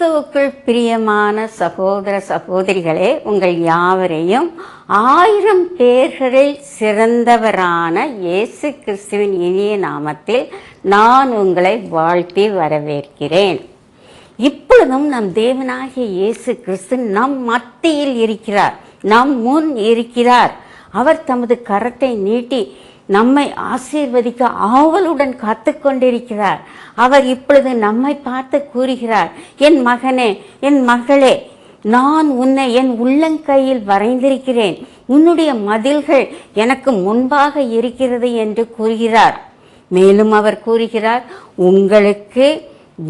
கிறிஸ்துவுக்குள் பிரியமான சகோதர சகோதரிகளே, உங்கள் யாவரையும் 1000 பேர்களில் சிறந்தவரான இயேசு கிறிஸ்துவின் இனிய நாமத்தில் நான் உங்களை வாழ்த்தி வரவேற்கிறேன். இப்பொழுதும் நம் தேவனாகிய இயேசு கிறிஸ்து நம் மத்தியில் இருக்கிறார், நம் முன் இருக்கிறார். அவர் தமது கரத்தை நீட்டி நம்மை ஆசீர்வதிக்க ஆவலுடன் காத்து கொண்டிருக்கிறார். அவர் இப்பொழுது நம்மை பார்த்து கூறுகிறார், என் மகனே, என் மகளே, நான் உன்னை என் உள்ளங்கையில் வரைந்திருக்கிறேன், உன்னுடைய மதில்கள் எனக்கு முன்பாக இருக்கிறது என்று கூறுகிறார். மேலும் அவர் கூறுகிறார், உங்களுக்கு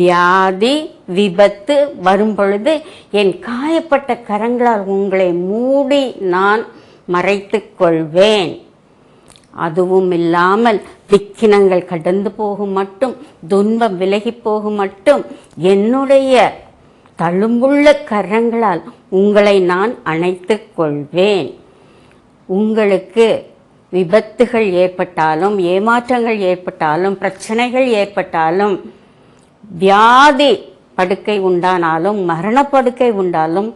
வியாதி விபத்து வரும் பொழுது என் காயப்பட்ட கரங்களால் உங்களை மூடி நான் மறைத்து கொள்வேன். அதுவும் இல்லாமல் விக்கினங்கள் கடந்து போகும் மட்டும், துன்பம் விலகி போகும் மட்டும் என்னுடைய தழும்புள்ள கரங்களால் உங்களை நான் அணைத்து கொள்வேன். உங்களுக்கு விபத்துகள் ஏற்பட்டாலும், ஏமாற்றங்கள் ஏற்பட்டாலும், பிரச்சனைகள் ஏற்பட்டாலும், வியாதி படுக்கை உண்டானாலும், மரணப்படுக்கை உண்டாலும்,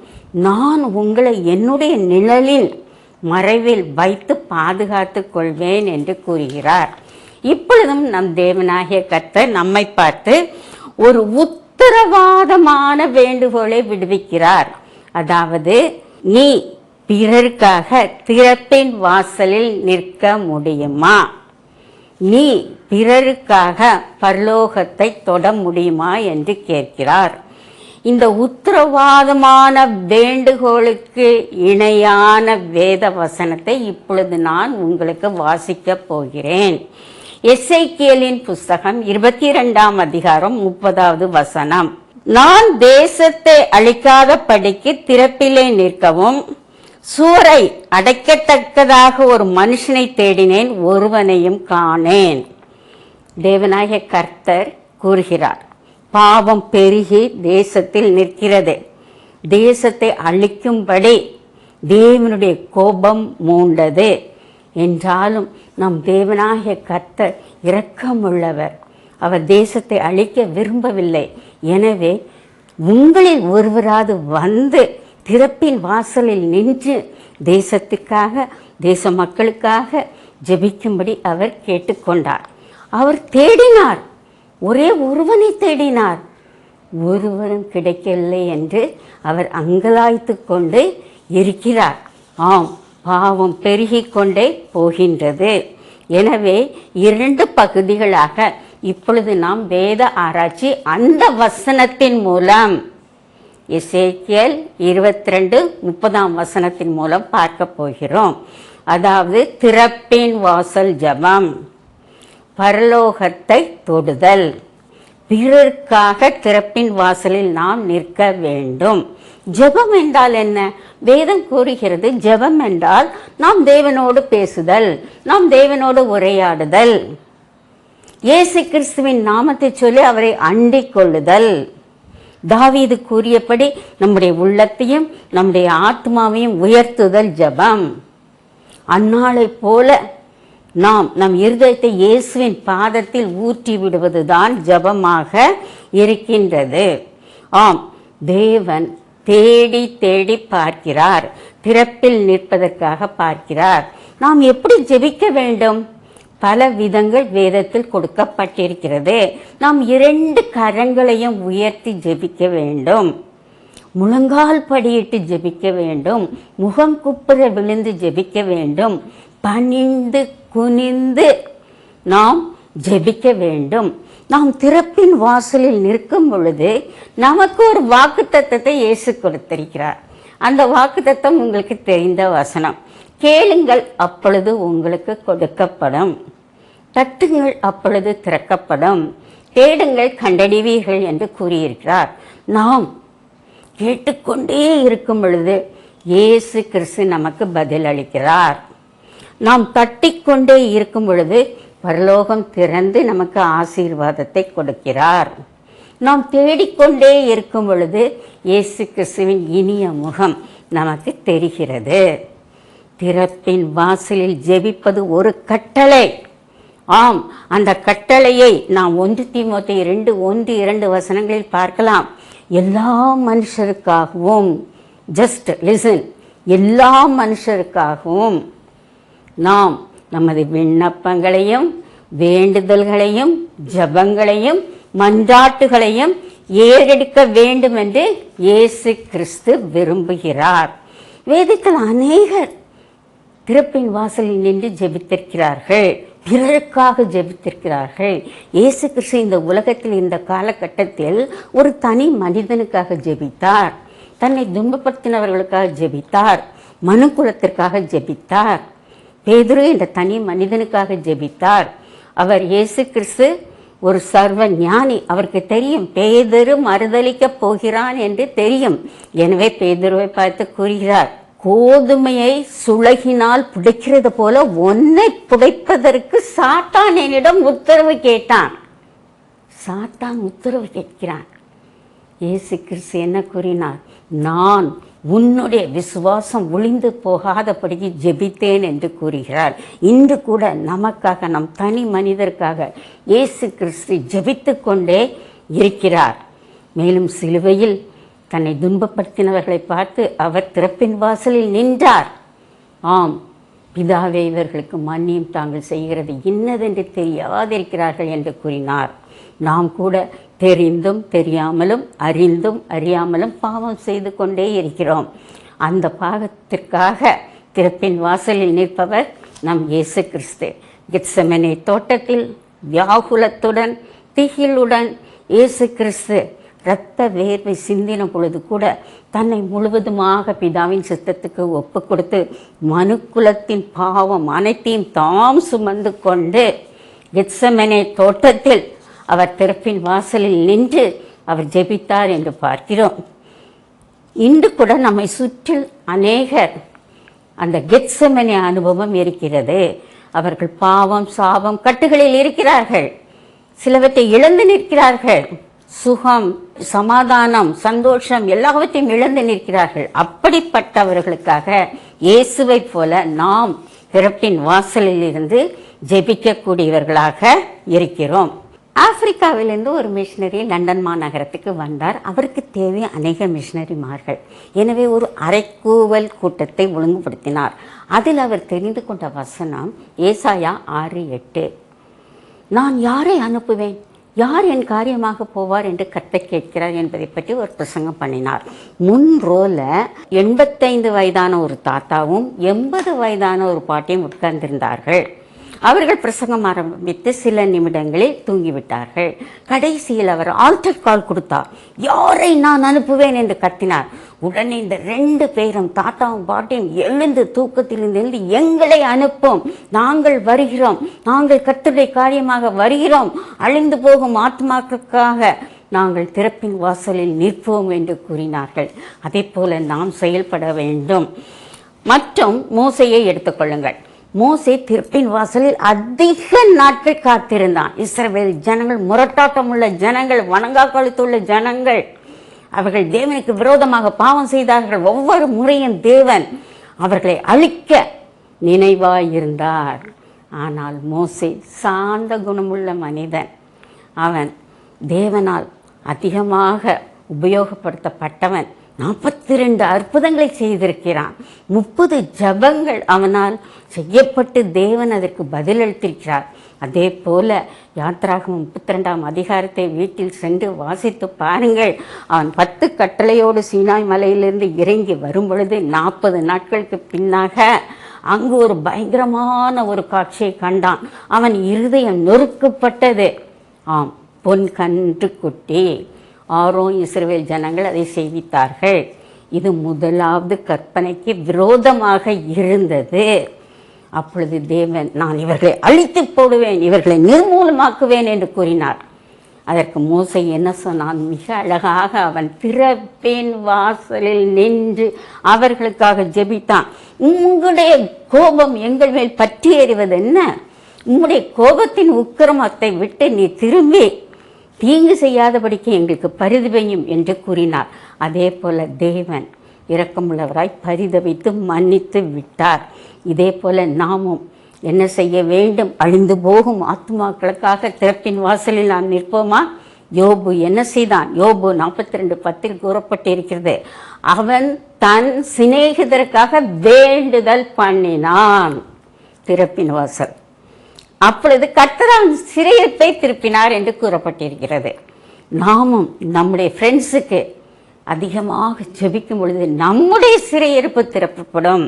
நான் உங்களை என்னுடைய நிழலில் மறைவில் வைத்து பாதுகாத்து கொள்வேன் என்று கூறுகிறார். இப்பொழுதும் நம் தேவனாகிய கர்த்தர் நம்மை பார்த்து ஒரு உத்தரவாதமான வேண்டுகோளை விடுவிக்கிறார். அதாவது, நீ பிறருக்காக திறப்பின் வாசலில் நிற்க முடியுமா? நீ பிறருக்காக பரலோகத்தை தொட முடியுமா என்று கேட்கிறார். இந்த உத்தரவாதமான வேண்டுகோளுக்கு இணையான வேத வசனத்தை இப்பொழுது நான் உங்களுக்கு வாசிக்கப் போகிறேன். எசேக்கியேலின் புஸ்தகம் 22ஆம் அதிகாரம் 30வது வசனம். நான் தேசத்தை அழிக்காதபடிக்கு திறப்பிலே நிற்கவும் சுவரை அடைக்கத்தக்கதாக ஒரு மனுஷனை தேடினேன், ஒருவனையும் காணேன். தேவனாகிய கர்த்தர் கூறுகிறார், பாவம் பெருகி தேசத்தில் நிற்கிறது. தேசத்தை அழிக்கும்படி தேவனுடைய கோபம் மூண்டது. என்றாலும் நம் தேவனாகிய கர்த்தர் இரக்கமுள்ளவர். அவர் தேசத்தை அழிக்க விரும்பவில்லை. எனவே உங்களில் ஒருவராது வந்து திறப்பின் வாசலில் நின்று தேசத்துக்காக, தேச மக்களுக்காக ஜெபிக்கும்படி அவர் கேட்டுக்கொண்டார். அவர் தேடினார், ஒரே ஒருவனை தேடினார், ஒருவரும் கிடைக்கவில்லை என்று அவர் அங்கலாய்த்து கொண்டு இருக்கிறார். ஆம், பாவம் பெருகி கொண்டே போகின்றது. எனவே 2 பகுதிகளாக இப்பொழுது நாம் வேத ஆராய்ச்சி அந்த வசனத்தின் மூலம், எசேக்கியேல் 22:30ஆம் வசனத்தின் மூலம் பார்க்க போகிறோம். அதாவது, திறப்பின் வாசல் ஜெபம், பரலோகத்தை தொடுதல், பிறருக்காக திறப்பின் வாசலில் நாம் நிற்க வேண்டும். ஜெபம் என்றால் என்ன? வேதம் கூறுகிறது, ஜெபம் என்றால் நாம் தேவனோடு பேசுதல், நாம் தேவனோடு உரையாடுதல், இயேசு கிறிஸ்துவின் நாமத்தை சொல்லி அவரை அண்டிக் கொள்ளுதல். தாவீது கூறியபடி நம்முடைய உள்ளத்தையும் நம்முடைய ஆத்மாவையும் உயர்த்துதல் ஜெபம். அந்நாளை போல நாம் நம் இருதயத்தை இயேசுவின் பாதத்தில் ஊற்றி விடுவதுதான் ஜெபமாக இருக்கின்றது. ஆம், தேவன் தேடி தேடி பார்க்கிறார், திறப்பில் நிற்பதற்காக பார்க்கிறார். நாம் எப்படி ஜெபிக்க வேண்டும்? பல விதங்கள் வேதத்தில் கொடுக்கப்பட்டிருக்கிறது. நாம் 2 கரங்களையும் உயர்த்தி ஜெபிக்க வேண்டும், முழங்கால் படியிட்டு ஜெபிக்க வேண்டும், முகம் குப்புற விழுந்து ஜெபிக்க வேண்டும், பணிந்து குனிந்து நாம் ஜெபிக்க வேண்டும். நாம் திறப்பின் வாசலில் நிற்கும் பொழுது நமக்கு ஒரு வாக்குத்தத்தத்தை இயேசு கொடுத்திருக்கிறார். அந்த வாக்குத்தத்தம் உங்களுக்கு தெரிந்த வசனம், கேளுங்கள் அப்பொழுது உங்களுக்கு கொடுக்கப்படும், தட்டுங்கள் அப்பொழுது திறக்கப்படும், தேடுங்கள் கண்டடைவீர்கள் என்று கூறியிருக்கிறார். நாம் கேட்டுக்கொண்டே இருக்கும் பொழுது இயேசு கிறிஸ்து நமக்கு பதில் அளிக்கிறார். நாம் தட்டிக்கொண்டே இருக்கும் பொழுது பரலோகம் திறந்து நமக்கு ஆசீர்வாதத்தை கொடுக்கிறார். நாம் தேடிக்கொண்டே இருக்கும் பொழுது இயேசு கிறிஸ்துவின் இனிய முகம் நமக்கு தெரிகிறது. திறப்பின் வாசலில் ஜெபிப்பது ஒரு கட்டளை. ஆம், அந்த கட்டளையை நாம் 1 தீமோத்தேயு 2:1-2 வசனங்களில் பார்க்கலாம். எல்லா மனுஷருக்காகவும், ஜஸ்ட் லிசன், எல்லா மனுஷருக்காகவும் நாம் நமது விண்ணப்பங்களையும் வேண்டுதல்களையும் ஜெபங்களையும் மன்றாட்டுகளையும் ஏறெடுக்க வேண்டும் என்று இயேசு கிறிஸ்து விரும்புகிறார். வேதத்தில் அநேகர் திறப்பின் வாசலில் நின்று ஜெபித்திருக்கிறார்கள், பிறருக்காக ஜெபித்திருக்கிறார்கள். இயேசு கிறிஸ்து இந்த உலகத்தில் இந்த காலகட்டத்தில் ஒரு தனி மனிதனுக்காக ஜெபித்தார், தன்னை துன்பப்படுத்தினவர்களுக்காக ஜெபித்தார், மனுக்குலத்திற்காக ஜெபித்தார். பேதுரு என்ற தனி மனிதனுக்காக ஜெபித்தார். அவர் இயேசு கிறிஸ்து ஒரு சர்வ ஞானி, அவருக்கு தெரியும் பேதுரு மறுதலிக்க போகிறான் என்று தெரியும். எனவே பேதுருவை பார்த்து கூறுகிறார், கோதுமையை சுளகினால் புடைக்கிறது போல உன்னை புடைப்பதற்கு சாத்தான் என்னிடம் உத்தரவு கேட்டான். சாத்தான் உத்தரவு கேட்கிறான். இயேசு கிறிஸ்து என்ன கூறினார்? நான் உன்னுடைய விசுவாசம் ஒளிந்து போகாதபடிக்கு ஜெபித்தேன் என்று கூறுகிறார். இன்று கூட நமக்காக, நம் தனி மனிதருக்காக இயேசு கிறிஸ்து ஜெபித்து கொண்டே இருக்கிறார். மேலும் சிலுவையில் தன்னை துன்பப்படுத்தினவர்களை பார்த்து அவர் திறப்பின் வாசலில் நின்றார். ஆம், பிதாவே இவர்களுக்கு மன்னியும், தாங்கள் செய்கிறது இன்னதென்று தெரியாதிருக்கிறார்கள் என்று கூறினார். நாம் கூட தெரிந்தும் தெரியாமலும் அறிந்தும் அறியாமலும் பாவம் செய்து கொண்டே இருக்கிறோம். அந்த பாவத்திற்காக திறப்பின் வாசலில் நிற்பவர் நம் இயேசு கிறிஸ்து. கெத்செமனே தோட்டத்தில் வியாகுலத்துடன் திகிலுடன் இயேசு கிறிஸ்து இரத்த வேர்வை சிந்தின பொழுது கூட தன்னை முழுவதுமாக பிதாவின் சித்தத்துக்கு ஒப்பு கொடுத்து மனுக்குலத்தின் பாவம் அனைத்தையும் தாம் சுமந்து கொண்டு கெத்செமனே தோட்டத்தில் அவர் திறப்பின் வாசலில் நின்று அவர் ஜெபித்தார் என்று பார்க்கிறோம். இன்று கூட நம்மை சுற்றி அநேகர் அந்த கெத்செமனே அனுபவம் இருக்கிறது. அவர்கள் பாவம் சாபம் கட்டுகளில் இருக்கிறார்கள், சிலவற்றை இழந்து நிற்கிறார்கள், சுகம் சமாதானம் சந்தோஷம் எல்லாவற்றையும் இழந்து நிற்கிறார்கள். அப்படிப்பட்டவர்களுக்காக இயேசுவை போல நாம் திறப்பின் வாசலில் இருந்து ஜெபிக்கக்கூடியவர்களாக இருக்கிறோம். ஆப்பிரிக்காவிலிருந்து ஒரு மிஷினரி லண்டன் மாநகரத்துக்கு வந்தார். அவருக்கு தேவை அநேக மிஷினரிமார்கள். எனவே ஒரு அரைக்கூவல் கூட்டத்தை ஒழுங்குபடுத்தினார். அதில் அவர் தெரிந்து கொண்ட வசனம் ஏசாயா 6:8. நான் யாரை அனுப்புவேன், யார் என் காரியமாக போவார் என்று கர்த்தர் கேட்கிறார் என்பதை பற்றி ஒரு பிரசங்கம் பண்ணினார். முன் ரோல 85 வயதான ஒரு தாத்தாவும் 80 வயதான ஒரு பாட்டியும் உட்கார்ந்திருந்தார்கள். அவர்கள் பிரசங்கம் ஆரம்பித்து சில நிமிடங்களில் தூங்கிவிட்டார்கள். கடைசியில் அவர் ஆல்டர் கால் கொடுத்தார். யாரை நான் அனுப்புவேன் என்று கத்தினார். உடனே இந்த 2 பேரும் தாத்தாவும் பாட்டியும் எழுந்து தூக்கத்திலிருந்து எங்களை அனுப்பும், நாங்கள் வருகிறோம், நாங்கள் கர்த்தருடைய காரியமாக வருகிறோம், அழிந்து போகும் ஆத்மாக்களுக்காக நாங்கள் திறப்பின் வாசலில் நிற்போம் என்று கூறினார்கள். அதே போல நாம் செயல்பட வேண்டும். மற்றும் மோசையை எடுத்துக்கொள்ளுங்கள். மோசே திறப்பின் வாசலில் அதிக நாட்கள் காத்திருந்தான். இஸ்ரவேல் ஜனங்கள் முரட்டாட்டம் உள்ள ஜனங்கள், வணங்கா கழுத்துள்ள ஜனங்கள், அவர்கள் தேவனுக்கு விரோதமாக பாவம் செய்தார்கள். ஒவ்வொரு முறையும் தேவன் அவர்களை அழிக்க நினைவாயிருந்தார். ஆனால் மோசே சாந்த குணமுள்ள மனிதன். அவன் தேவனால் அதிகமாக உபயோகப்படுத்தப்பட்டவன். 42 அற்புதங்களை செய்திருக்கிறான். 30 ஜபங்கள் அவனால் செய்யப்பட்டு தேவன் அதற்கு பதிலளித்திருக்கிறார். அதே போல யாத்ராகமம் 32ஆம் அதிகாரத்தை வீட்டில் சென்று வாசித்து பாருங்கள். அவன் 10 கட்டளையோடு சீனாய் மலையிலிருந்து இறங்கி வரும் பொழுது 40 நாட்களுக்கு பின்னாக அங்கு ஒரு பயங்கரமான ஒரு காட்சியை கண்டான். அவன் இருதயம் நொறுக்கப்பட்டது. ஆம், பொன் கன்று குட்டி. ஆரோன் இஸ்ரவேல் ஜனங்கள் அதை செய்வித்தார்கள். இது முதலாவது கற்பனைக்கு விரோதமாக இருந்தது. அப்பொழுது தேவன், நான் இவர்களை அழித்து போடுவேன், இவர்களை நிர்மூலமாக்குவேன் என்று கூறினார். அதற்கு மோசே என்ன சொன்னான்? மிக அழகாக அவன் திறப்பின் வாசலில் நின்று அவர்களுக்காக ஜெபித்தான். உங்களுடைய கோபம் எங்கள் மேல் பற்றி எறிவது என்ன? உங்களுடைய கோபத்தின் உக்கிரமத்தை விட்டு நீ திரும்பி தீங்கு செய்யாதபடிக்கு எங்களுக்கு பரிதபியும் என்று கூறினார். அதே போல தேவன் இரக்கமுள்ளவராய் பரிதபித்து மன்னித்து விட்டார். இதே போல நாமும் என்ன செய்ய வேண்டும்? அழிந்து போகும் ஆத்மாக்களுக்காக திறப்பின் வாசலில் நாம் நிற்போமா? யோபு என்ன செய்தான்? யோபு 42:10 கூறப்பட்டிருக்கிறது, அவன் தன் சிநேகிதருக்காக வேண்டுதல் பண்ணினான். திறப்பின் வாசல். அப்பொழுது கர்த்தர் அவன் சிறையிருப்பை திருப்பினார் என்று கூறப்பட்டிருக்கிறது. நாமும் நம்முடைய ஃப்ரெண்ட்ஸுக்கு அதிகமாக ஜெபிக்கும் பொழுது நம்முடைய சிறையிருப்பு திறக்கப்படும்.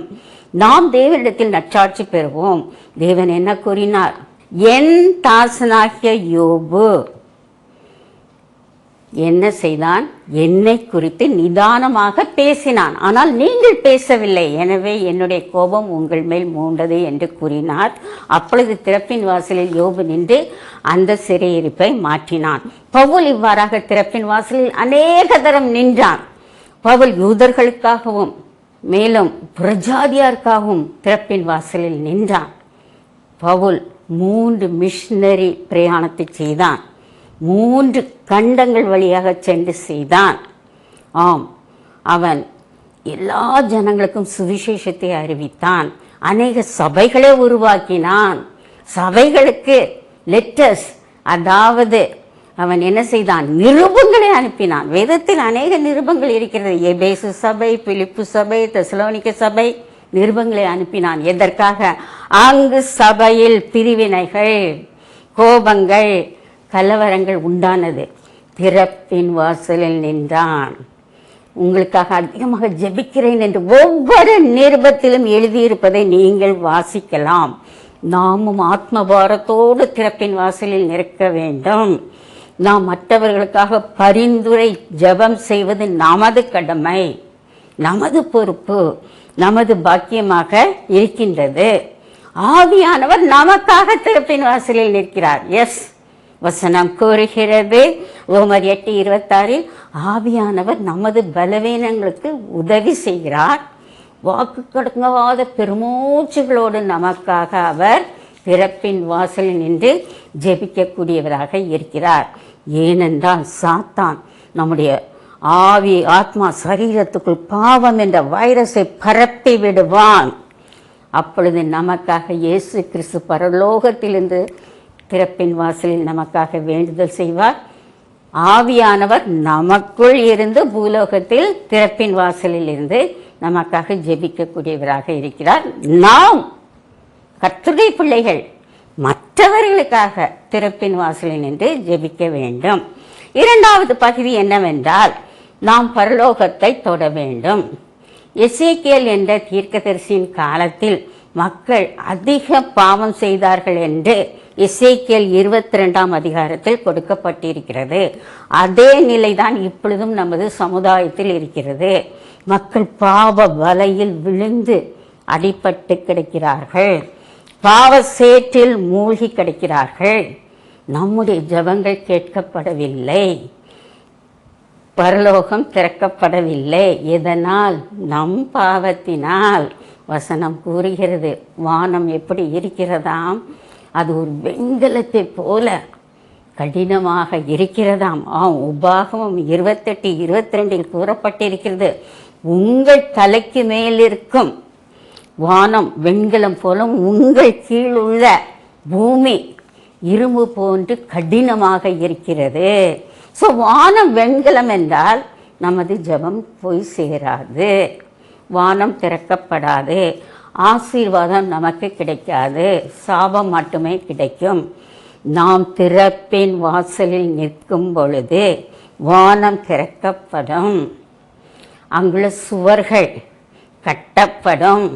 நாம் தேவனிடத்தில் நற்சாட்சி பெறுவோம். தேவன் என்ன கூறினார்? என் தாசனாகிய யோபு என்ன செய்தான்? என்னை குறித்து நிதானமாக பேசினான், ஆனால் நீங்கள் பேசவில்லை, எனவே என்னுடைய கோபம் உங்கள் மேல் மூண்டது என்று கூறினார். அப்பொழுது திறப்பின் வாசலில் யோபு நின்று அந்த சிறையிருப்பை மாற்றினான். பவுல் இவ்வாறாக திறப்பின் வாசலில் அநேக தரம் நின்றான். பவுல் யூதர்களுக்காகவும் மேலும் புறஜாதியாருக்காகவும் திறப்பின் வாசலில் நின்றான். பவுல் 3 மிஷனரி பிரயாணத்தை செய்தான். 3 கண்டங்கள் வழியாக சென்று செய்தான். ஆம், அவன் எல்லா ஜனங்களுக்கும் சுவிசேஷத்தை அறிவித்தான். அநேக சபைகளை உருவாக்கினான். சபைகளுக்கு லெட்டர்ஸ், அதாவது அவன் என்ன செய்தான்? நிருபங்களை அனுப்பினான். வேதத்தில் அநேக நிருபங்கள் இருக்கிறது. எபேசு சபை, பிலிப்பு சபை, தெசலோனிக்க சபை, நிருபங்களை அனுப்பினான். எதற்காக? அங்கு சபையில் பிரிவினைகள், கோபங்கள், கலவரங்கள் உண்டானது. திறப்பின் வாசலில் நின்றான். உங்களுக்காக அதிகமாக ஜெபிக்கிறேன் என்று ஒவ்வொரு நிருபத்திலும் எழுதியிருப்பதை நீங்கள் வாசிக்கலாம். நாமும் ஆத்மபாரத்தோடு திறப்பின் வாசலில் நிற்க வேண்டும். நாம் மற்றவர்களுக்காக பரிந்துரை ஜெபம் செய்வது நமது கடமை, நமது பொறுப்பு, நமது பாக்கியமாக இருக்கின்றது. ஆவியானவர் நமக்காக திறப்பின் வாசலில் நிற்கிறார். எஸ், வசனம் கூறுகிறது ரோமர் 8:26, ஆவியானவர் நமது பலவீனங்களுக்கு உதவி செய்கிறார். வாக்கு கடங்காத பெருமூச்சுகளோடு நமக்காக அவர் திறப்பின் வாசலில் நின்று ஜெபிக்கக்கூடியவராக இருக்கிறார். ஏனென்றால் சாத்தான் நம்முடைய ஆவி, ஆத்மா, சரீரத்துக்குள் பாவம் என்ற வைரஸை பரப்பி விடுவான். அப்பொழுது நமக்காக இயேசு கிறிஸ்து பரலோகத்திலிருந்து திறப்பின் வாசலில் நமக்காக வேண்டுதல் செய்வார். ஆவியானவர் நமக்குள் இருந்து பூலோகத்தில் திறப்பின் வாசலில் இருந்து நமக்காக ஜெபிக்கக்கூடியவராக இருக்கிறார். நாம் கர்த்தருடைய பிள்ளைகள் மற்றவர்களுக்காக திறப்பின் வாசலில் நின்று ஜெபிக்க வேண்டும். 2வது பகுதி என்னவென்றால், நாம் பரலோகத்தை தொட வேண்டும். எசேக்கியேல் என்ற தீர்க்கதரிசியின் காலத்தில் மக்கள் அதிக பாவம் செய்தார்கள் என்று எசேக்கியேல் 22ஆம் அதிகாரத்தில் கொடுக்கப்பட்டிருக்கிறது. அதே நிலைதான் இப்பொழுதும் நமது சமுதாயத்தில் இருக்கிறது. மக்கள் பாவ வலையில் விழுந்து அடிபட்டு கிடக்கிறார்கள், பாவ சேற்றில் மூழ்கி கிடக்கிறார்கள். நம்முடைய ஜெபங்கள் கேட்கப்படவில்லை, பரலோகம் திறக்கப்படவில்லை. எதனால்? நம் பாவத்தினால். வசனம் கூறுகிறது, வானம் எப்படி இருக்கிறதாம்? அது ஒரு வெண்கலத்தை போல கடினமாக இருக்கிறதாம். உபாகமம் 28:22 கூறப்பட்டிருக்கிறது, உங்கள் தலைக்கு மேலிருக்கும் வானம் வெண்கலம் போல, உங்கள் கீழ் உள்ள பூமி இரும்பு போன்று கடினமாக இருக்கிறது. ஸோ வானம் வெண்கலம் என்றால் நமது ஜெபம் போய் சேராது, வானம் திறக்கப்படாது, ஆசீர்வாதம் நமக்கு கிடைக்காது, சாபம் மட்டுமே கிடைக்கும். நாம் திறப்பின் வாசலில் நிற்கும் பொழுது வானம் திறக்கப்படும், அங்குள்ள சுவர்கள் கட்டப்படும்.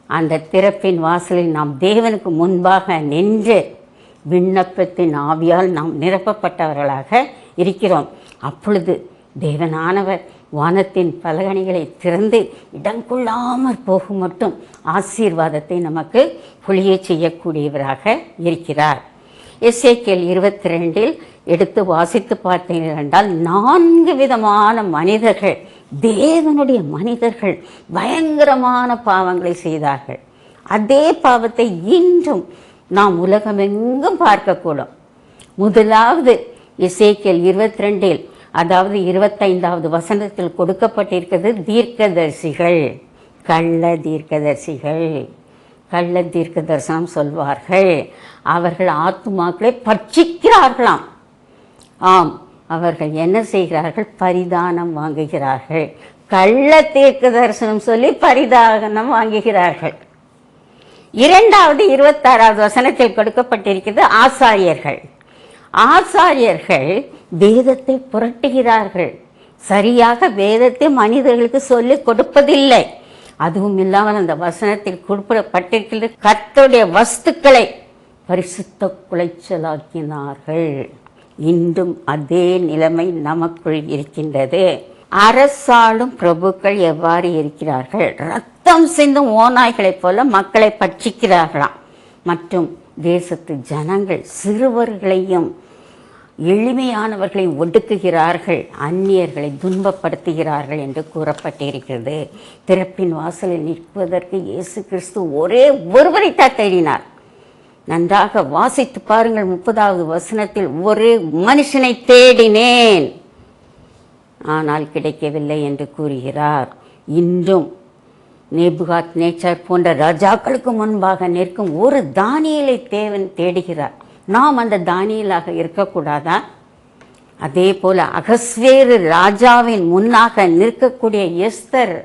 அந்த திறப்பின் வாசலில் நாம் தேவனுக்கு முன்பாக நின்று விண்ணப்பத்தின் ஆவியால் நாம் நிரப்பப்பட்டவர்களாக இருக்கிறோம். அப்பொழுது தேவனானவர் வானத்தின் பலகணிகளை திறந்து இடங்கொள்ளாமற் போகும் மட்டும் ஆசீர்வாதத்தை நமக்கு பொழிய செய்யக்கூடியவராக இருக்கிறார். எசேக்கியேல் 22 எடுத்து வாசித்து பார்த்தீர்கள் என்றால் 4 விதமான மனிதர்கள், தேவனுடைய மனிதர்கள் பயங்கரமான பாவங்களை செய்தார்கள். அதே பாவத்தை இன்றும் நாம் உலகமெங்கும் பார்க்கக்கூடும். முதலாவது எசேக்கியேல் 22 அதாவது 25வது வசனத்தில் கொடுக்கப்பட்டிருக்கிறது, தீர்க்கதரிசிகள், கள்ள தீர்க்கதரிசிகள், கள்ள தீர்க்க தரிசனம் சொல்வார்கள். அவர்கள் ஆத்துமாக்களை பட்சிக்கிறார்களாம். ஆம், அவர்கள் என்ன செய்கிறார்கள்? பரிதானம் வாங்குகிறார்கள். கள்ள தீர்க்க தரிசனம் சொல்லி பரிதானம் வாங்குகிறார்கள். இரண்டாவது 26வது வசனத்தில் கொடுக்கப்பட்டிருக்கிறது ஆசாரியர்கள். ஆசாரியர்கள் வேதத்தை புரட்டுகிறார்கள். சரியாக வேதத்தை மனிதர்களுக்கு சொல்லிக் கொடுப்பதில்லை. அதுவும் இல்லாமல் அந்த வசனத்தில் குறிப்பிடப்பட்டிருக்கிறது, கர்த்தருடைய வஸ்துக்களை பரிசுத்த குலைச்சலாக்கினார்கள். இன்றும் அதே நிலைமை நமக்குள் இருக்கின்றது. அரசாளும் பிரபுக்கள் எவ்வாறு இருக்கிறார்கள்? ரத்தம் சிந்தும் ஓநாய்களைப் போல மக்களை பட்சிக்கிறார்களாம். மற்றும் தேசத்து ஜனங்கள் சிறுவர்களையும் எளிமையானவர்களையும் ஒடுக்குகிறார்கள், அந்நியர்களை துன்பப்படுத்துகிறார்கள் என்று கூறப்பட்டிருக்கிறது. திறப்பின் வாசலில் நிற்பதற்கு இயேசு கிறிஸ்து ஒரே ஒருவரைத்தான் தேடினார். நன்றாக வாசித்து பாருங்கள். 30வது வசனத்தில், ஒரே மனுஷனை தேடினேன் ஆனால் கிடைக்கவில்லை என்று கூறுகிறார். இன்றும் நேபுகாத் நேச்சார் போன்ற ராஜாக்களுக்கு முன்பாக நிற்கும் ஒரு தானியேலை தேவன் தேடுகிறார். நாம் அந்த தானியேலாக இருக்கக்கூடாதா? அதே போல அகஸ்வேரு ராஜாவின் முன்னாக நிற்கக்கூடிய எஸ்தர்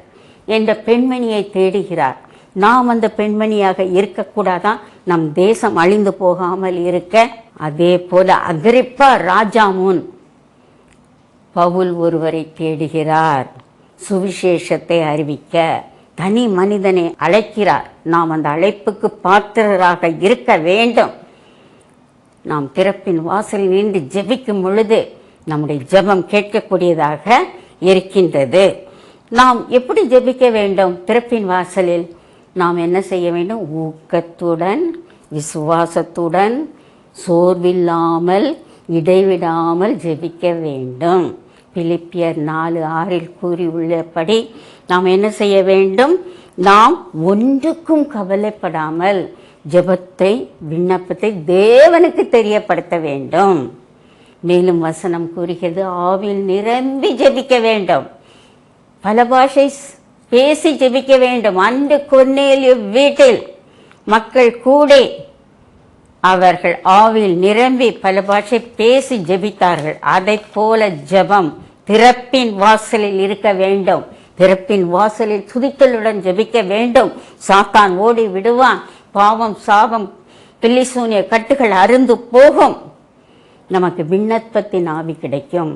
என்ற பெண்மணியை தேடுகிறார். நாம் அந்த பெண்மணியாக இருக்கக்கூடாதா? நம் தேசம் அழிந்து போகாமல் இருக்க. அதே போல அகிரிப்பா ராஜா முன் பவுல் ஒருவரை தேடுகிறார், சுவிசேஷத்தை அறிவிக்க. தனி மனிதனை அழைக்கிறார். நாம் அந்த அழைப்புக்கு பாத்திரராக இருக்க வேண்டும். நாம் திறப்பின் வாசலில் நின்று ஜெபிக்கும் பொழுது நம்முடைய ஜெபம் கேட்கக்கூடியதாக இருக்கின்றது. நாம் எப்படி ஜெபிக்க வேண்டும்? திறப்பின் வாசலில் நாம் என்ன செய்ய வேண்டும்? ஊக்கத்துடன், விசுவாசத்துடன், சோர்வில்லாமல், இடைவிடாமல் ஜெபிக்க வேண்டும். பிலிப்பியர் 4:6 கூறியுள்ளபடி நாம் என்ன செய்ய வேண்டும்? நாம் ஒன்றுக்கும் கவலைப்படாமல் ஜெபத்தை, விண்ணப்பத்தை தேவனுக்கு தெரியப்படுத்த வேண்டும். மேலும் வசனம் கூறுகிறது, ஆவியில் நிரம்பி ஜெபிக்க வேண்டும். பல பாஷை பேசி ஜெபிக்க வேண்டும். அன்று கொர்நேலியு வீட்டில் மக்கள் கூடி அவர்கள் ஆவியில் நிரம்பி பல பாஷை பேசி ஜெபித்தார்கள். அதை போல ஜெபம் திறப்பின் வாசலில் இருக்க வேண்டும். திறப்பின் வாசலில் துதித்தலுடன் ஜெபிக்க வேண்டும். சாத்தான் ஓடி விடுவான். பாவம், சாபம், பில்லிசூனிய கட்டுகள் அருந்து போகும். நமக்கு விண்ணப்பத்தின் ஆவி கிடைக்கும்.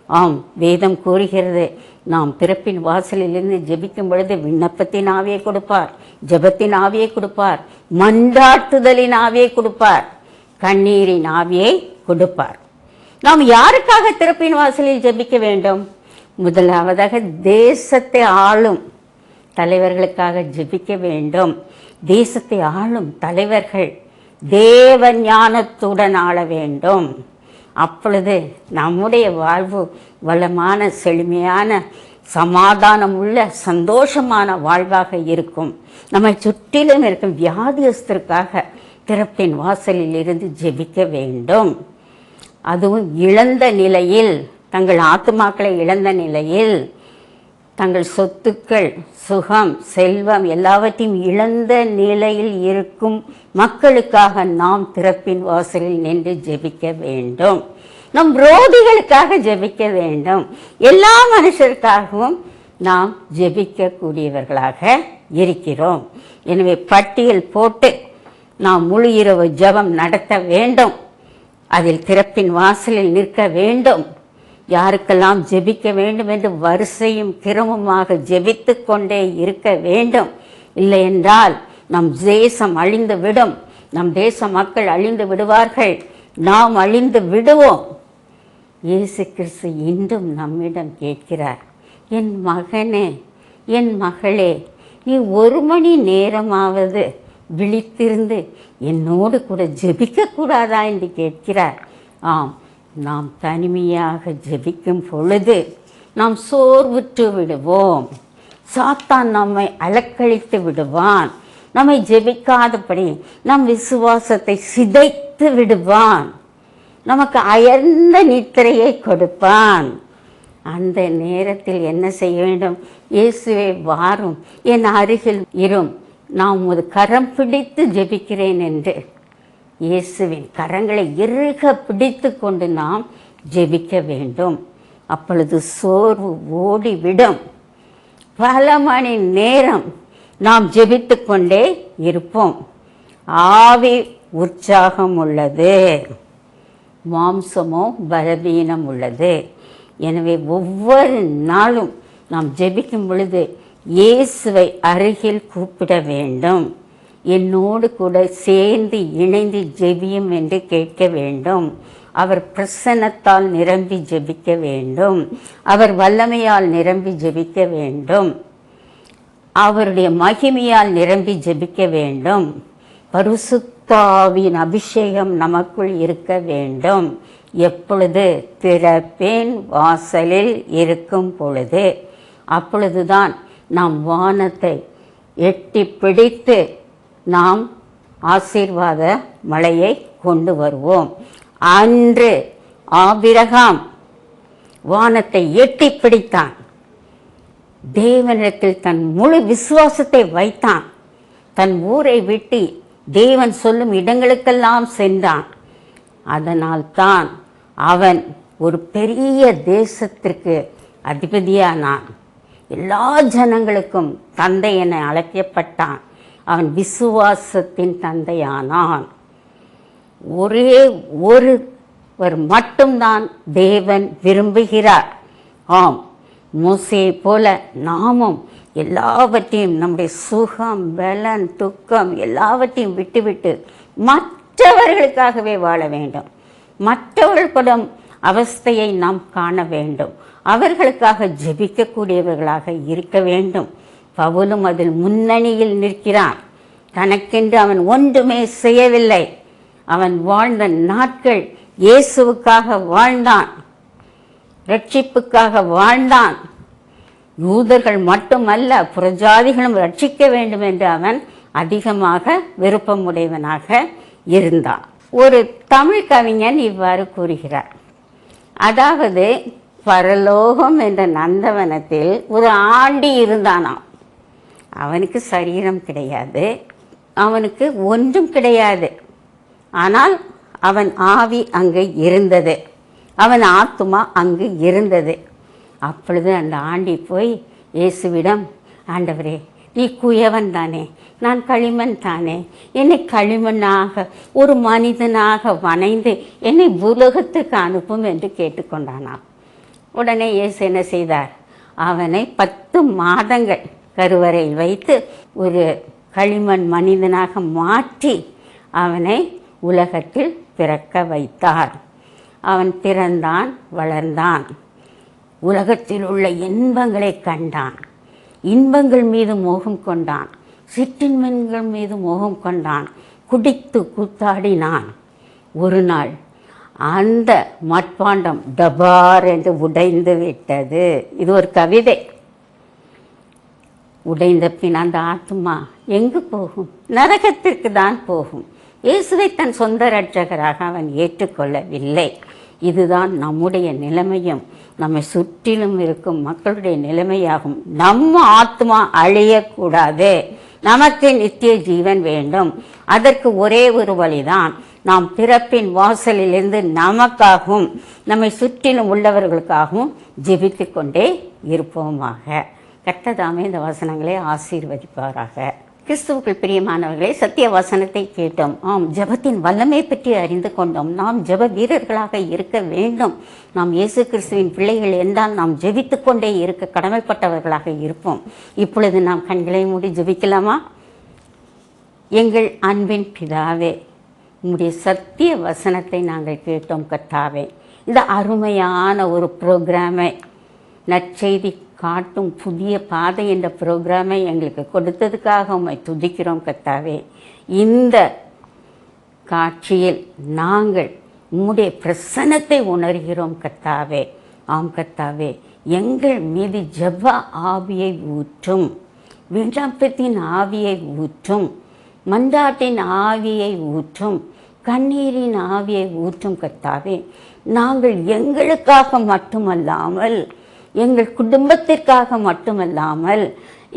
ஆம், வேதம் கூறுகிறது, நாம் திறப்பின் வாசலிலிருந்து ஜெபிக்கும் பொழுது விண்ணப்பத்தின் ஆவியை கொடுப்பார், ஜெபத்தின் ஆவியை கொடுப்பார், மன்றாட்டுதலின் ஆவியை கொடுப்பார், கண்ணீரின் ஆவியை கொடுப்பார். நாம் யாருக்காக திறப்பின் வாசலில் ஜெபிக்க வேண்டும்? முதலாவதாக தேசத்தை ஆளும் தலைவர்களுக்காக ஜெபிக்க வேண்டும். தேசத்தை ஆளும் தலைவர்கள் தேவ ஞானத்துடன் ஆள வேண்டும். அப்பொழுது நம்முடைய வாழ்வு வளமான, செழுமையான, சமாதானம் உள்ள, சந்தோஷமான வாழ்வாக இருக்கும். நம்மை சுற்றிலும் இருக்கும் வியாதியஸ்தருக்காக திறப்பின் வாசலில் இருந்து ஜெபிக்க வேண்டும். அதுவும் இழந்த நிலையில், தங்கள் ஆத்துமாக்களை இழந்த நிலையில், தங்கள் சொத்துக்கள், சுகம், செல்வம் எல்லாவற்றையும் இழந்த நிலையில் இருக்கும் மக்களுக்காக நாம் திறப்பின் வாசலில் நின்று ஜெபிக்க வேண்டும். நம் விரோதிகளுக்காக ஜெபிக்க வேண்டும். எல்லா மனுஷருக்காகவும் நாம் ஜெபிக்கக்கூடியவர்களாக இருக்கிறோம். எனவே பட்டியல் போட்டு நாம் முழு இரவு ஜெபம் நடத்த வேண்டும். அதில் திறப்பின் வாசலில் நிற்க வேண்டும். யாருக்கெல்லாம் ஜெபிக்க வேண்டும் என்று வரிசையும் கிரமமாக ஜெபித்து கொண்டே இருக்க வேண்டும். இல்லை என்றால் நம் தேசம் அழிந்து விடும். நம் தேச மக்கள் அழிந்து விடுவார்கள். நாம் அழிந்து விடுவோம். இயேசு கிறிஸ்து இன்றும் நம்மிடம் கேட்கிறார், என் மகனே, என் மகளே, நீ 1 மணி நேரமாவது விழித்திருந்து என்னோடு கூட ஜெபிக்க கூடாதா என்று கேட்கிறார். ஆம், நாம் தனிமையாக ஜெபிக்கும் பொழுது நாம் சோர்வுற்று விடுவோம். சாத்தான் நம்மை அலக்கழித்து விடுவான். நம்மை ஜெபிக்காதபடி நம் விசுவாசத்தை சிதைத்து விடுவான். நமக்கு அயர்ந்த நித்திரையை கொடுப்பான். அந்த நேரத்தில் என்ன செய்ய வேண்டும்? இயேசுவே வாரும், என் அருகில் இரும், நான் உமது கரம் பிடித்து ஜெபிக்கிறேன் என்று இயேசுவின் கரங்களை இறுக பிடித்து கொண்டு நாம் ஜெபிக்க வேண்டும். அப்பொழுது சோர்வு ஓடிவிடும். பல மணி நேரம் நாம் ஜெபித்து கொண்டே இருப்போம். ஆவி உற்சாகம் உள்ளது, மாம்சமோ பலவீனம் உள்ளது. எனவே ஒவ்வொரு நாளும் நாம் ஜெபிக்கும் பொழுது இயேசுவை அருகில் கூப்பிட வேண்டும். என்னோடு கூட சேர்ந்து இணைந்து ஜெபியும் என்று கேட்க வேண்டும். அவர் பிரசன்னத்தால் நிரம்பி ஜெபிக்க வேண்டும். அவர் வல்லமையால் நிரம்பி ஜெபிக்க வேண்டும். அவருடைய மகிமையால் நிரம்பி ஜெபிக்க வேண்டும். பரிசுத்தாவின் அபிஷேகம் நமக்குள் இருக்க வேண்டும். எப்பொழுது? திறப்பின் வாசலில் இருக்கும் பொழுது. அப்பொழுதுதான் நாம் வானத்தை எட்டி பிடித்து நாம் ஆசீர்வாத மழையை கொண்டு வருவோம். அன்று ஆபிரகாம் வானத்தை எட்டி பிடித்தான். தேவனிடத்தில் தன் முழு விசுவாசத்தை வைத்தான். தன் ஊரை விட்டு தேவன் சொல்லும் இடங்களுக்கெல்லாம் சென்றான். அதனால் தான் அவன் ஒரு பெரிய தேசத்திற்கு அதிபதியானான். எல்லா ஜனங்களுக்கும் தந்தை என அழைக்கப்பட்டான். அவன் விசுவாசத்தின் தந்தையானான். ஒரே ஒருவர் மட்டும்தான் தேவன் விரும்புகிறார். ஆம், மோசேயை போல நாமும் எல்லாவற்றையும், நம்முடைய சுகம், பலன், துக்கம் எல்லாவற்றையும் விட்டுவிட்டு மற்றவர்களுக்காகவே வாழ வேண்டும். மற்றவர்களுடன் அவஸ்தையை நாம் காண வேண்டும். அவர்களுக்காக ஜெபிக்கக்கூடியவர்களாக இருக்க வேண்டும். பவுலும் அதில் முன்னணியில் நிற்கிறான். தனக்கென்று அவன் ஒன்றுமே செய்யவில்லை. அவன் வாழ்ந்த நாட்கள் இயேசுவுக்காக வாழ்ந்தான், ரட்சிப்புக்காக வாழ்ந்தான். யூதர்கள் மட்டுமல்ல, புறஜாதிகளும் ரட்சிக்க வேண்டும் என்று அவன் அதிகமாக விருப்பமுடையவனாக இருந்தான். ஒரு தமிழ் கவிஞன் இவ்வாறு கூறுகிறார். அதாவது, பரலோகம் என்ற நந்தவனத்தில் ஒரு ஆண்டி இருந்தானாம். அவனுக்கு சரீரம் கிடையாது, அவனுக்கு ஒன்றும் கிடையாது. ஆனால் அவன் ஆவி அங்கு இருந்தது, அவன் ஆத்துமா அங்கு இருந்தது. அப்பொழுது அந்த ஆண்டி போய் இயேசுவிடம், ஆண்டவரே, நீ குயவன் தானே, நான் களிமண் தானே, என்னை களிமண்ணாக ஒரு மனிதனாக வணைந்து என்னை உலகத்துக்கு அனுப்பும் என்று கேட்டுக்கொண்டானாம். உடனே இயேசு என்ன செய்தார்? அவனை 10 மாதங்கள் கருவறையில் வைத்து ஒரு களிமண் மனிதனாக மாற்றி அவனை உலகத்தில் பிறக்க வைத்தார். அவன் பிறந்தான், வளர்ந்தான், உலகத்தில் உள்ள இன்பங்களை கண்டான். இன்பங்கள் மீது மோகம் கொண்டான், சிற்றின்பங்கள் மீது மோகம் கொண்டான், குடித்து கூத்தாடினான். ஒரு நாள் அந்த மட்பாண்டம் டபார் என்று உடைந்து விட்டது. இது ஒரு கவிதை. உடைந்த பின் அந்த ஆத்மா எங்கு போகும்? நரகத்திற்கு தான் போகும். இயேசுவை தன் சொந்த இரட்சகராக அவன் ஏற்றுக்கொள்ளவில்லை. இதுதான் நம்முடைய நிலைமையும் நம்மை சுற்றிலும் இருக்கும் மக்களுடைய நிலைமையாகும். நம்ம ஆத்மா அழியக்கூடாது, நமக்கு நித்திய ஜீவன் வேண்டும். அதற்கு ஒரே ஒரு வழிதான், நாம் பிறப்பின் வாசலிலிருந்து நமக்காகவும் நம்மை சுற்றிலும் உள்ளவர்களுக்காகவும் ஜெபித்து கொண்டே இருப்போமாக. கர்த்ததாமே இந்த வசனங்களை ஆசீர்வதிப்பாராக. கிறிஸ்துவுக்குள் பிரியமானவர்களே, சத்திய வசனத்தை கேட்டோம். ஆம், ஜெபத்தின் வல்லமை பற்றி அறிந்து கொண்டோம். நாம் ஜெப வீரர்களாக இருக்க வேண்டும். நாம் இயேசு கிறிஸ்துவின் பிள்ளைகள் என்றால் நாம் ஜெபித்து கொண்டே இருக்க கடமைப்பட்டவர்களாக இருப்போம். இப்பொழுது நாம் கண்களை மூடி ஜெபிக்கலாமா? எங்கள் அன்பின் பிதாவே, உம்முடைய சத்திய வசனத்தை நாங்கள் கேட்டோம் கர்த்தாவே. இந்த அருமையான ஒரு ப்ரோக்ராமை, நற்செய்தி காட்டும் புதிய பாதை என்ற ப்ரோக்ராமை எங்களுக்கு கொடுத்ததுக்காக உம்மை துதிக்கிறோம் கர்த்தாவே. இந்த காட்சியில் நாங்கள் உம்முடைய பிரசன்னத்தை உணர்கிறோம் கர்த்தாவே. ஆம் கர்த்தாவே, எங்கள் மீது ஜெப ஆவியை ஊற்றும், விண்ணப்பத்தின் ஆவியை ஊற்றும், மன்றாட்டின் ஆவியை ஊற்றும், கண்ணீரின் ஆவியை ஊற்றும் கர்த்தாவே. நாங்கள் எங்களுக்காக மட்டுமல்லாமல், எங்கள் குடும்பத்திற்காக மட்டுமல்லாமல்,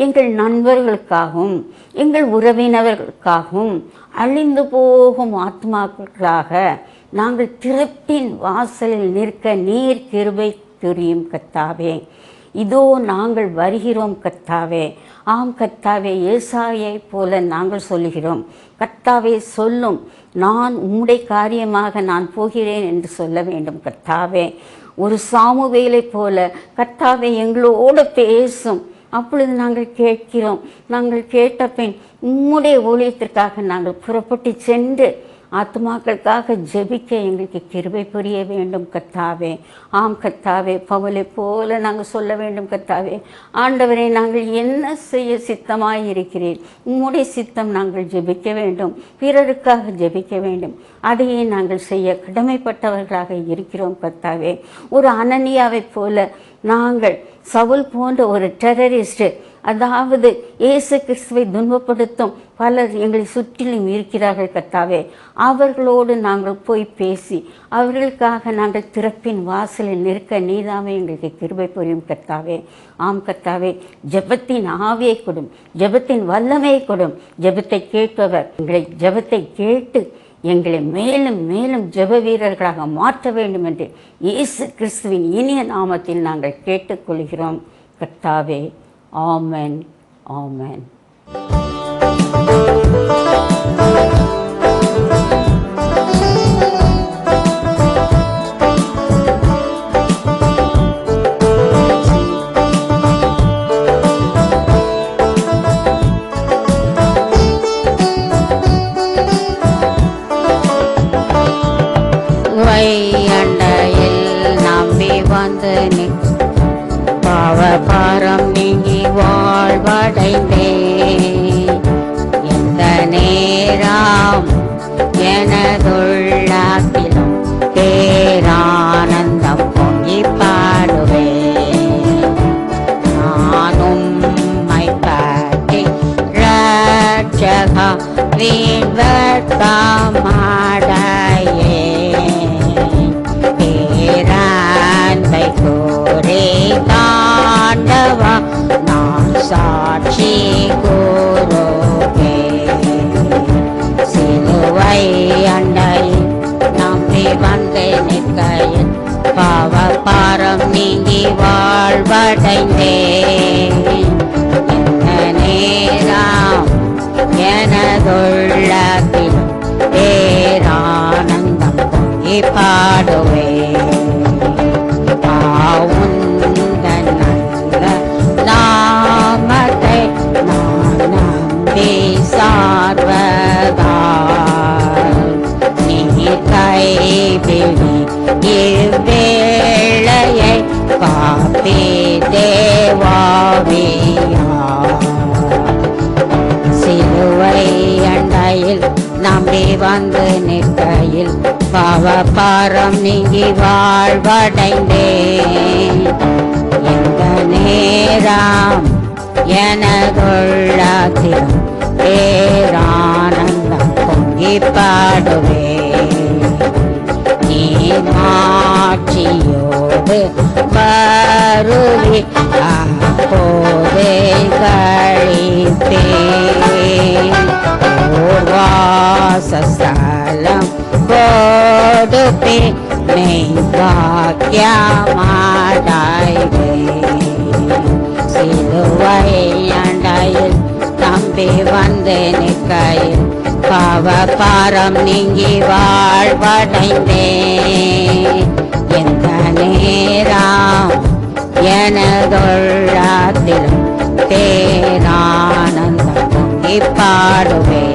எங்கள் நண்பர்களுக்காகவும் எங்கள் உறவினர்களுக்காகவும் அழிந்து போகும் ஆத்மாக்களாக நாங்கள் திறப்பின் வாசலில் நிற்க நீர் கிருபை புரியும் கர்த்தாவே. இதோ நாங்கள் வருகிறோம் கர்த்தாவே. ஆம் கர்த்தாவே, ஏசாயை போல நாங்கள் சொல்லுகிறோம். கர்த்தாவே சொல்லும், நான் உம்முடைய காரியமாக நான் போகிறேன் என்று சொல்ல வேண்டும் கர்த்தாவே. ஒரு சாமுவேலை போல கர்த்தாவே எங்களோடு பேசும். அப்பொழுது நாங்கள் கேட்கிறோம். நாங்கள் கேட்ட பின் உம்முடைய ஊழியத்திற்காக நாங்கள் புறப்பட்டு சென்று ஆத்மாக்களுக்காக ஜெபிக்க எங்களுக்கு கிருபை புரிய வேண்டும் கர்த்தாவே. ஆம் கர்த்தாவே, பவுலை போல நாங்கள் சொல்ல வேண்டும் கர்த்தாவே. ஆண்டவரே, நாங்கள் என்ன செய்ய சித்தமாய் இருக்கிறீர்? உம்முடைய சித்தம் நாங்கள் ஜெபிக்க வேண்டும், பிறருக்காக ஜெபிக்க வேண்டும். அதையே நாங்கள் செய்ய கடமைப்பட்டவர்களாக இருக்கிறோம் கர்த்தாவே. ஒரு அனனியாவை போல நாங்கள் சவுல் போன்ற ஒரு டெரரிஸ்ட், அதாவது இயேசு கிறிஸ்துவை துன்பப்படுத்தும் பலர் எங்களை சுற்றிலும் இருக்கிறார்கள் கர்த்தாவே. அவர்களோடு நாங்கள் போய் பேசி அவர்களுக்காக நாங்கள் திறப்பின் வாசலில் நிற்க நீதாமே எங்களுக்கு கிருபை புரியும் கர்த்தாவே. ஆம் கர்த்தாவே, ஜெபத்தின் ஆவியை கொடும், ஜெபத்தின் வல்லமையை கொடும். ஜெபத்தை கேட்பவர் எங்களை ஜெபத்தை கேட்டு எங்களை மேலும் மேலும் ஜெப வீரர்களாக மாற்ற வேண்டும் என்று இயேசு கிறிஸ்துவின் இனிய நாமத்தில் நாங்கள் கேட்டுக்கொள்கிறோம் கர்த்தாவே. ஆமென், ஆமென். அண்டையில் நம்பி வந்து பாவபாரம் நீங்கி வாழ்வடைந்தே. எந்த நேரம் எனதுள்ளாக்கிலும் பேரானந்தம் பொங்கி பாடுவேன். நானும் பற்றி ரட்சகா வீழ்வர்த்தமாடையே. பேரான்பை கூறி தாண்டவா நான் சாட்சி கூறுவே. சிலுவை அண்டையில் நம்பி வந்து நிற்கையில் பாவபாரம் நீங்கி வாழ்வடைந்தேன். இந்த நேரம் எனதுள்ளத்தில் பேரானந்தம் பொங்கி பாடுவே. உந்தன் நல்ல நாமத்தை நான் நம்பி சார்வதால் நீர் கைவிடி இவ்வேளையை காப்பி தேவாவியா. சிலுவை அண்டையில் நம்பி வந்து நிற்கையில் பாவபாரம் நீங்கி வாழ்வடைந்தேன். எந்த நேரம் எனதுள்ளத்தில் பேரானந்தம் பொங்கி பாடுவே. நீ மாட்சியோடு வருவி அப்போதே கழிப்பே. வாசஸ்தலம் கொடுப்பே மெய் பாக்கியமாடாய்வே. சிலுவை அண்டையில் நம்பி வந்து நிற்கையில் பாவபாரம் நீங்கி வாழ்வடைந்தேன். எந்த நேரம் எனதுள்ளத்திலும் பேரானந்தம் பொங்கி பாடுவே.